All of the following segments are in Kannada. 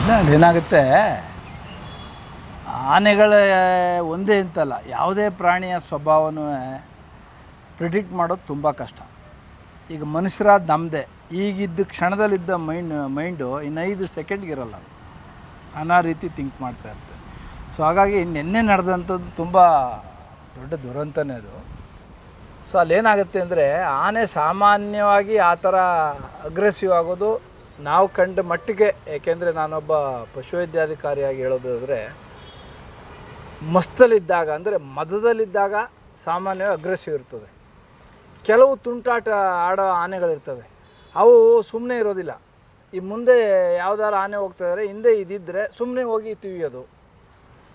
ಇಲ್ಲ ಅದೇನಾಗುತ್ತೆ, ಆನೆಗಳ ಒಂದೇ ಅಂತಲ್ಲ, ಯಾವುದೇ ಪ್ರಾಣಿಯ ಸ್ವಭಾವನೂ ಪ್ರಿಡಿಕ್ಟ್ ಮಾಡೋದು ತುಂಬ ಕಷ್ಟ. ಈಗ ಮನುಷ್ಯರಾದ ನಮ್ಮದೇ ಈಗಿದ್ದ ಕ್ಷಣದಲ್ಲಿದ್ದ ಮೈಂಡು ಇನ್ನು 5 ಸೆಕೆಂಡ್ಗಿರಲ್ಲ, ನಾನಾ ರೀತಿ ಥಿಂಕ್ ಮಾಡ್ತಾ ಇರ್ತದೆ. ಸೊ ಹಾಗಾಗಿ ನಿನ್ನೆ ನಡೆದಂಥದ್ದು ತುಂಬ ದೊಡ್ಡ ದುರಂತನೇ ಅದು. ಸೊ ಅಲ್ಲೇನಾಗುತ್ತೆ ಅಂದರೆ, ಆನೆ ಸಾಮಾನ್ಯವಾಗಿ ಆ ಥರ ಅಗ್ರೆಸಿವ್ ಆಗೋದು ನಾವು ಕಂಡ ಮಟ್ಟಿಗೆ, ಏಕೆಂದರೆ ನಾನೊಬ್ಬ ಪಶುವೈದ್ಯಾಧಿಕಾರಿಯಾಗಿ ಹೇಳೋದಾದರೆ, ಮಸ್ತಲ್ಲಿದ್ದಾಗ ಅಂದರೆ ಮದದಲ್ಲಿದ್ದಾಗ ಸಾಮಾನ್ಯವಾಗಿ ಅಗ್ರೆಸಿವ್ ಇರ್ತದೆ. ಕೆಲವು ತುಂಟಾಟ ಆಡೋ ಆನೆಗಳಿರ್ತವೆ, ಅವು ಸುಮ್ಮನೆ ಇರೋದಿಲ್ಲ. ಈ ಮುಂದೆ ಯಾವುದಾದ್ರು ಆನೆ ಹೋಗ್ತಾಯಿದ್ರೆ ಹಿಂದೆ ಇದ್ದಿದ್ದರೆ ಸುಮ್ಮನೆ ಹೋಗಿ ತಿವಿಯೋದು,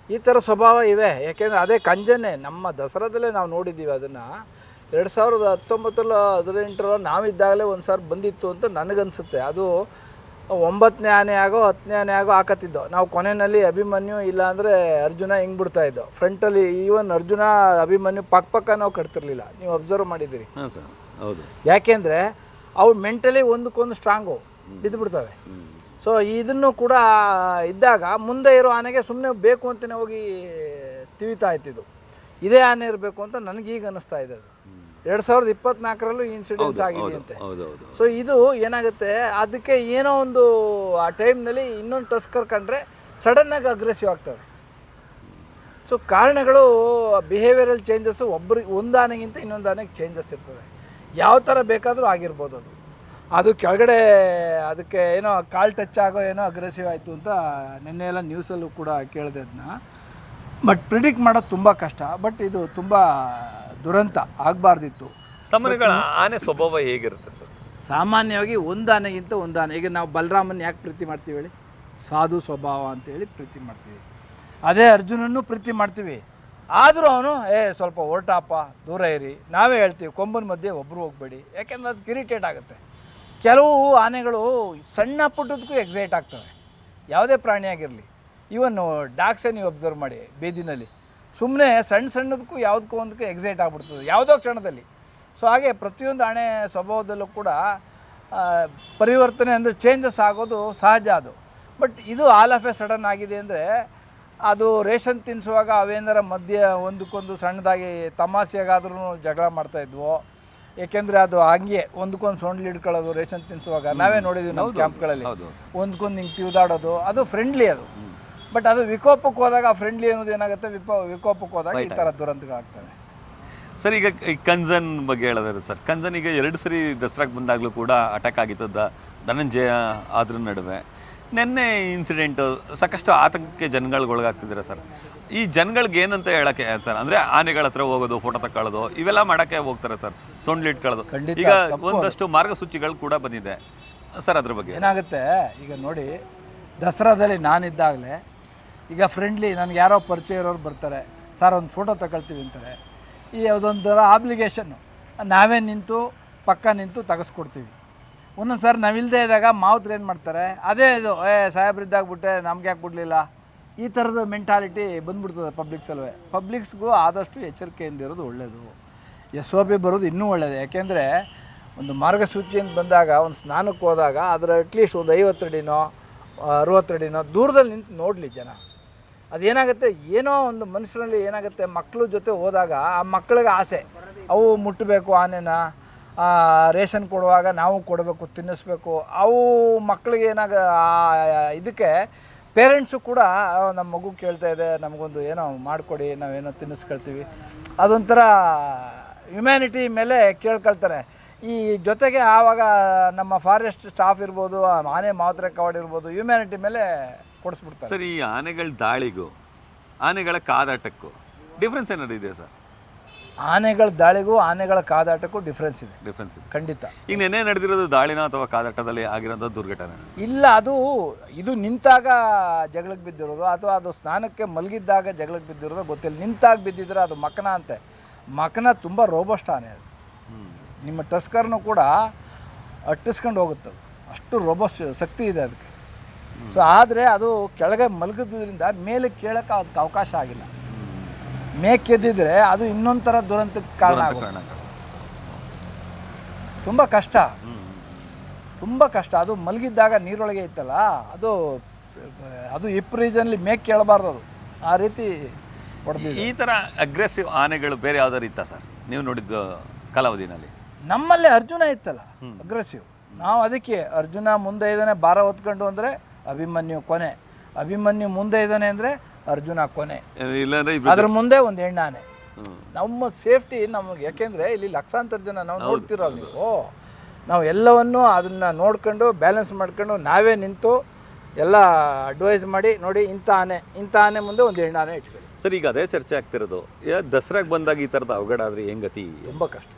ಈ ಥರ ಸ್ವಭಾವ ಇವೆ. ಯಾಕೆಂದರೆ ಅದೇ ಕಂಜನೆ ನಮ್ಮ ದಸರಾದಲ್ಲೇ ನಾವು ನೋಡಿದ್ದೀವಿ. ಅದನ್ನು 2019 18 ನಾವಿದ್ದಾಗಲೇ ಒಂದು ಸಾರಿ ಬಂದಿತ್ತು ಅಂತ ನನಗನ್ಸುತ್ತೆ. ಅದು 9ನೇ ಆನೆ ಆಗೋ 10ನೇ ಆನೆ ಆಗೋ ಹಾಕತ್ತಿದ್ದೋ ನಾವು. ಕೊನೆಯಲ್ಲಿ ಅಭಿಮನ್ಯು ಇಲ್ಲಾಂದರೆ ಅರ್ಜುನ ಹಿಂಗೆ ಬಿಡ್ತಾಯಿದ್ದೋ ಫ್ರಂಟಲ್ಲಿ. ಈವನ್ ಅರ್ಜುನ ಅಭಿಮನ್ಯು ಪಕ್ಕ ನಾವು ಕಟ್ತಿರ್ಲಿಲ್ಲ, ನೀವು ಅಬ್ಸರ್ವ್ ಮಾಡಿದ್ದೀರಿ. ಹೌದು. ಯಾಕೆಂದರೆ ಅವು ಮೆಂಟಲಿ ಒಂದಕ್ಕೊಂದು ಸ್ಟ್ರಾಂಗು ಬಿದ್ದುಬಿಡ್ತವೆ. ಸೊ ಇದನ್ನು ಕೂಡ ಇದ್ದಾಗ ಮುಂದೆ ಇರೋ ಆನೆಗೆ ಸುಮ್ಮನೆ ಬೇಕು ಅಂತಲೇ ಹೋಗಿ ತಿವಿತಾ ಇತ್ತಿದ್ದು. ಇದೇ ಆನೆ ಇರಬೇಕು ಅಂತ ನನಗೀಗ ಅನ್ನಿಸ್ತಾ ಇದೆ. ಅದು 2024ರಲ್ಲೂ ಇನ್ಸಿಡೆನ್ಸ್ ಆಗಿದೆ ಅಂತೆ. ಸೊ ಇದು ಏನಾಗುತ್ತೆ, ಅದಕ್ಕೆ ಏನೋ ಒಂದು ಆ ಟೈಮ್ನಲ್ಲಿ ಇನ್ನೊಂದು ಟಸ್ಕರ್ ಕಂಡ್ರೆ ಸಡನ್ನಾಗಿ ಅಗ್ರೆಸಿವ್ ಆಗ್ತವೆ. ಸೊ ಕಾರಣಗಳು ಬಿಹೇವಿಯರಲ್ ಚೇಂಜಸ್ಸು ಒಂದು ಆನೆಗಿಂತ ಇನ್ನೊಂದು ಆನೆಗೆ ಚೇಂಜಸ್ ಇರ್ತದೆ. ಯಾವ ಥರ ಬೇಕಾದರೂ ಆಗಿರ್ಬೋದು. ಅದು ಕೆಳಗಡೆ ಅದಕ್ಕೆ ಏನೋ ಕಾಲು ಟಚ್ ಆಗೋ ಏನೋ ಅಗ್ರೆಸಿವ್ ಆಯಿತು ಅಂತ ನಿನ್ನೆ ಎಲ್ಲ ನ್ಯೂಸಲ್ಲೂ ಕೂಡ ಕೇಳಿದೆ ಅದನ್ನ. ಬಟ್ ಪ್ರಿಡಿಕ್ಟ್ ಮಾಡೋದು ತುಂಬ ಕಷ್ಟ. ಬಟ್ ಇದು ತುಂಬ ದುರಂತ ಆಗಬಾರ್ದಿತ್ತು. ಸಾಮಾನ್ಯಗಳ ಆನೆ ಸ್ವಭಾವ ಹೇಗಿರುತ್ತೆ ಸರ್? ಸಾಮಾನ್ಯವಾಗಿ ಒಂದು ಆನೆಗಿಂತ ಒಂದು ಆನೆ. ಈಗ ನಾವು ಬಲರಾಮನ ಯಾಕೆ ಪ್ರೀತಿ ಮಾಡ್ತೀವಿ ಹೇಳಿ? ಸಾಧು ಸ್ವಭಾವ ಅಂತೇಳಿ ಪ್ರೀತಿ ಮಾಡ್ತೀವಿ. ಅದೇ ಅರ್ಜುನನ್ನು ಪ್ರೀತಿ ಮಾಡ್ತೀವಿ. ಆದರೂ ಅವನು ಸ್ವಲ್ಪ ಹೊರಟಪ್ಪ, ದೂರ ಇರಿ. ನಾವೇ ಹೇಳ್ತೀವಿ ಕೊಂಬನ ಮಧ್ಯೆ ಒಬ್ಬರು ಹೋಗಬೇಡಿ, ಯಾಕೆಂದ್ರೆ ಅದು ಇರಿಟೇಟ್ ಆಗುತ್ತೆ. ಕೆಲವು ಆನೆಗಳು ಸಣ್ಣ ಪುಟ್ಟದಕ್ಕೂ ಎಕ್ಸೈಟ್ ಆಗ್ತವೆ, ಯಾವುದೇ ಪ್ರಾಣಿಯಾಗಿರಲಿ. ಈವನ್ ಡಾಗ್ಸೇ ನೀವು ಅಬ್ಸರ್ವ್ ಮಾಡಿ, ಬೀದಿನಲ್ಲಿ ಸುಮ್ಮನೆ ಸಣ್ಣದಕ್ಕೂ ಯಾವುದಕ್ಕೂ ಒಂದಕ್ಕೂ ಎಕ್ಸೈಟ್ ಆಗಿಬಿಡ್ತದೆ ಯಾವುದೋ ಕ್ಷಣದಲ್ಲಿ. ಸೊ ಹಾಗೆ ಪ್ರತಿಯೊಂದು ಆನೆ ಸ್ವಭಾವದಲ್ಲೂ ಕೂಡ ಪರಿವರ್ತನೆ ಅಂದರೆ ಚೇಂಜಸ್ ಆಗೋದು ಸಹಜ ಅದು. ಬಟ್ ಇದು ಆಲ್ ಆಫ್ ಎ ಸಡನ್ ಆಗಿದೆ ಅಂದರೆ, ಅದು ರೇಷನ್ ತಿನ್ನಿಸುವಾಗ ಅವೇನಾರ ಮಧ್ಯೆ ಒಂದಕ್ಕೊಂದು ಸಣ್ಣದಾಗಿ ತಮಾಷೆಗಾದ್ರೂ ಜಗಳ ಮಾಡ್ತಾಯಿದ್ವು. ಏಕೆಂದರೆ ಅದು ಹಂಗೆ ಒಂದಕ್ಕೊಂದು ಸೊಂಡ್ಲು ಹಿಡ್ಕೊಳ್ಳೋದು ರೇಷನ್ ತಿನ್ನಿಸುವಾಗ ನಾವೇ ನೋಡಿದ್ವಿ ನಮ್ಮ ಕ್ಯಾಂಪ್ಗಳಲ್ಲಿ. ಒಂದಕ್ಕೊಂದು ಹಿಂಗೆ ತಿವಿದಾಡೋದು, ಅದು ಫ್ರೆಂಡ್ಲಿ ಅದು. ಬಟ್ ಅದು ವಿಕೋಪಕ್ಕೆ ಹೋದಾಗ ಫ್ರೆಂಡ್ಲಿ ಅನ್ನೋದು ಏನಾಗುತ್ತೆ, ವಿಕೋಪಕ್ಕೆ ಹೋದಾಗ ಈ ಥರ ದುರಂತಗಳಾಗ್ತವೆ. ಸರ್, ಈಗ ಈ ಕಂಜನ್ ಬಗ್ಗೆ ಹೇಳಿದ್ರೆ ಸರ್, ಕಂಜನ್ ಈಗ 2 ಸರಿ ದಸರಾಗೆ ಬಂದಾಗಲೂ ಕೂಡ ಅಟ್ಯಾಕ್ ಆಗಿತ್ತು ಧನಂಜಯ ಅದ್ರ ನಡುವೆ. ನಿನ್ನೆ ಇನ್ಸಿಡೆಂಟು ಸಾಕಷ್ಟು ಆತಂಕಕ್ಕೆ ಜನಗಳಿಗೊಳಗಾಗ್ತಿದ್ದೀರಾ ಸರ್. ಈ ಜನಗಳಿಗೆ ಏನಂತ ಹೇಳೋಕ್ಕೆ ಸರ್? ಅಂದರೆ ಆನೆಗಳ ಹತ್ರ ಹೋಗೋದು, ಫೋಟೋ ತಗೊಳ್ಳೋದು, ಇವೆಲ್ಲ ಮಾಡೋಕ್ಕೆ ಹೋಗ್ತಾರೆ ಸರ್, ಸೊಂಡ್ಲು ಇಟ್ಕೊಳ್ಳೋದು. ಈಗ ಒಂದಷ್ಟು ಮಾರ್ಗಸೂಚಿಗಳು ಕೂಡ ಬಂದಿದೆ ಸರ್, ಅದ್ರ ಬಗ್ಗೆ ಏನಾಗುತ್ತೆ? ಈಗ ನೋಡಿ, ದಸರಾದಲ್ಲಿ ನಾನಿದ್ದಾಗಲೇ ಈಗ ಫ್ರೆಂಡ್ಲಿ ನನಗೆ ಯಾರೋ ಪರಿಚಯ ಇರೋರು ಬರ್ತಾರೆ, ಸರ್ ಒಂದು ಫೋಟೋ ತಗೊಳ್ತೀವಿ ಅಂತಾರೆ. ಈ ಅದೊಂಥರ ಆಬ್ಲಿಗೇಷನ್ನು, ನಾವೇ ನಿಂತು ಪಕ್ಕ ನಿಂತು ತೆಗೆಸ್ಕೊಡ್ತೀವಿ. ಒಂದೊಂದು ಸರ್ ನಾವಿಲ್ಲದೆ ಇದ್ದಾಗ ಮಾವುತ್ರು ಏನು ಮಾಡ್ತಾರೆ, ಅದೇ ಇದು ಸಾಹೇಬ್ರಿದ್ದಾಗ್ಬಿಟ್ಟೆ ನಮ್ಗೆ ಯಾಕೆ ಬಿಡಲಿಲ್ಲ, ಈ ಥರದ ಮೆಂಟಾಲಿಟಿ ಬಂದುಬಿಡ್ತದೆ ಪಬ್ಲಿಕ್ಸಲ್ವೇ. ಪಬ್ಲಿಕ್ಸ್ಗೂ ಆದಷ್ಟು ಎಚ್ಚರಿಕೆಯಿಂದ ಇರೋದು ಒಳ್ಳೆಯದು. SOP ಬರೋದು ಇನ್ನೂ ಒಳ್ಳೆಯದು. ಯಾಕೆಂದರೆ ಒಂದು ಮಾರ್ಗಸೂಚಿಯಿಂದ ಬಂದಾಗ, ಒಂದು ಸ್ನಾನಕ್ಕೆ ಹೋದಾಗ ಅದರ ಅಟ್ಲೀಸ್ಟ್ ಒಂದು 50 ಅಡಿನೋ 60 ಅಡಿನೋ ದೂರದಲ್ಲಿ ನಿಂತು ನೋಡಲಿ ಜನ. ಅದೇನಾಗುತ್ತೆ, ಏನೋ ಒಂದು ಮನುಷ್ಯರಲ್ಲಿ ಏನಾಗುತ್ತೆ, ಮಕ್ಕಳ ಜೊತೆ ಹೋದಾಗ ಆ ಮಕ್ಕಳಿಗೆ ಆಸೆ, ಅವು ಮುಟ್ಟಬೇಕು ಆನೆನ, ರೇಷನ್ ಕೊಡುವಾಗ ನಾವು ಕೊಡಬೇಕು, ತಿನ್ನಿಸ್ಬೇಕು. ಅವು ಮಕ್ಕಳಿಗೆ ಇದಕ್ಕೆ ಪೇರೆಂಟ್ಸು ಕೂಡ ನಮ್ಮ ಮಗು ಕೇಳ್ತಾ ಇದೆ, ನಮಗೊಂದು ಏನೋ ಮಾಡಿಕೊಡಿ, ನಾವೇನೋ ತಿನ್ನಿಸ್ಕೊಳ್ತೀವಿ. ಅದೊಂಥರ ಹ್ಯುಮ್ಯಾನಿಟಿ ಮೇಲೆ ಕೇಳ್ಕೊಳ್ತಾರೆ. ಈ ಜೊತೆಗೆ ಆವಾಗ ನಮ್ಮ ಫಾರೆಸ್ಟ್ ಸ್ಟಾಫ್ ಇರ್ಬೋದು, ಆನೆ ಮಾತ್ರ ಕವಾಡ್ ಇರ್ಬೋದು, ಹ್ಯುಮ್ಯಾನಿಟಿ ಮೇಲೆ ಕೊಡಿಸ್ಬಿಡ್ತಾರೆ. ಸರ್, ಈ ಆನೆಗಳ ದಾಳಿಗೂ ಆನೆಗಳ ಕಾದಾಟಕ್ಕೂ ಡಿಫ್ರೆನ್ಸ್ ಏನಾದ್ರು ಇದೆ ಸರ್? ಆನೆಗಳ ದಾಳಿಗೂ ಆನೆಗಳ ಕಾದಾಟಕ್ಕೂ ಡಿಫ್ರೆನ್ಸ್ ಇದೆ. ಖಂಡಿತ. ಈಗ ನೆನ್ನೆ ನಡೆದಿರೋದು ದಾಳಿನ ಅಥವಾ ಕಾದಾಟದಲ್ಲಿ ಆಗಿರೋಂಥ ದುರ್ಘಟನೆ ಇಲ್ಲ. ಇದು ನಿಂತಾಗ ಜಗಳಕ್ಕೆ ಬಿದ್ದಿರೋದು ಅಥವಾ ಅದು ಸ್ನಾನಕ್ಕೆ ಮಲಗಿದ್ದಾಗ ಜಗಳಕ್ಕೆ ಬಿದ್ದಿರೋದು ಗೊತ್ತಿಲ್ಲ. ನಿಂತಾಗ ಬಿದ್ದಿದ್ರೆ ಅದು ಮಕನ ಅಂತೆ. ಮಕನ ತುಂಬ ರೋಬಸ್ಟ್ ಆನೆ ಅದು. ನಿಮ್ಮ ಟಸ್ಕರ್ನು ಕೂಡ ಅಟ್ಟಿಸ್ಕೊಂಡು ಹೋಗುತ್ತೆ, ಅಷ್ಟು ರೋಬಸ್ಟ್ ಶಕ್ತಿ ಇದೆ ಅದಕ್ಕೆ. ಸೊ ಆದರೆ ಅದು ಕೆಳಗೆ ಮಲಗಿದ್ರಿಂದ ಮೇಲೆ ಕೇಳೋಕ್ಕೆ ಅದಕ್ಕೆ ಅವಕಾಶ ಆಗಿಲ್ಲ. ಮೇಕೆದ್ದಿದ್ರೆ ಅದು ಇನ್ನೊಂದು ಥರ ದುರಂತಕ್ಕೆ ಕಾರಣ ಆಗುತ್ತೆ. ತುಂಬ ಕಷ್ಟ. ಅದು ಮಲಗಿದ್ದಾಗ ನೀರೊಳಗೆ ಇತ್ತಲ್ಲ, ಅದು ಅದು ಹಿಪ್ ರೀಜನ್ಲಿ ಮೇಕ್ ಕೇಳಬಾರ್ದು ಅದು ಆ ರೀತಿ ಹೊಡೆದಿದೆ. ಈ ಥರ ಅಗ್ರೆಸಿವ್ ಆನೆಗಳು ಬೇರೆ ಯಾವ್ದಾರು ಇತ್ತಾ ಸರ್ ನೀವು ನೋಡಿದ್ದು ಕಾಲಾವಧಿನಲ್ಲಿ? ನಮ್ಮಲ್ಲಿ ಅರ್ಜುನ ಇತ್ತಲ್ಲ ಅಗ್ರೆಸಿವ್. ನಾವು ಅದಕ್ಕೆ ಅರ್ಜುನ ಮುಂದೆ ಇದ್ದಾನೆ ಭಾರ ಹೊತ್ಕೊಂಡು ಅಂದರೆ ಅಭಿಮನ್ಯು ಕೊನೆ, ಅಭಿಮನ್ಯು ಮುಂದೆ ಇದ್ದಾನೆ ಅಂದರೆ ಅರ್ಜುನ ಕೊನೆ, ಇಲ್ಲಾಂದ್ರೆ ಅದ್ರ ಮುಂದೆ ಒಂದು ಹೆಣ್ಣಾನೆ. ನಮ್ಮ ಸೇಫ್ಟಿ ನಮಗೆ, ಯಾಕೆಂದರೆ ಇಲ್ಲಿ ಲಕ್ಷಾಂತರ ಜನ ನಾವು ನೋಡ್ತಿರೋ ನೀವು, ನಾವು ಎಲ್ಲವನ್ನು ಅದನ್ನು ನೋಡ್ಕೊಂಡು ಬ್ಯಾಲೆನ್ಸ್ ಮಾಡ್ಕೊಂಡು ನಾವೇ ನಿಂತು ಎಲ್ಲ ಅಡ್ವೈಸ್ ಮಾಡಿ ನೋಡಿ ಇಂಥ ಆನೆ ಮುಂದೆ ಒಂದು ಹೆಣ್ಣಾನೆ ಇಟ್ಕೊಳ್ಳಿ. ಸರ್ ಈಗ ಅದೇ ಚರ್ಚೆ ಆಗ್ತಿರೋದು, ದಸರಾಗೆ ಬಂದಾಗ ಈ ಥರದ ಅವಘಡ ಆದರೆ ಹೆಂಗ್ ಗತಿ? ತುಂಬ ಕಷ್ಟ.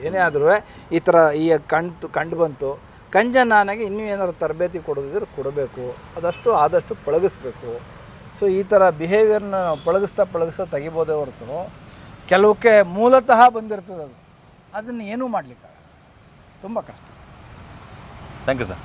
ಏನೇ ಆದರೂ ಈ ಥರ ಈ ಕಂಡು ಬಂತು. ಕಂಜನ್ ಆನೆಗೆ ಇನ್ನೂ ಏನಾದ್ರು ತರಬೇತಿ ಕೊಡೋದಿದ್ರೆ ಕೊಡಬೇಕು, ಆದಷ್ಟು ಪಳಗಿಸ್ಬೇಕು. ಸೊ ಈ ಥರ ಬಿಹೇವಿಯರ್ನ ನಾವು ಪಳಗಿಸ್ತಾ ತೆಗಿಬೋದೇ ಹೊರತು ಕೆಲವಕ್ಕೆ ಮೂಲತಃ ಬಂದಿರ್ತದೆ ಅದನ್ನು ಏನೂ ಮಾಡಲಿಕ್ಕಾಗಲ್ಲ. ತುಂಬ ಕಷ್ಟ. Thank you sir.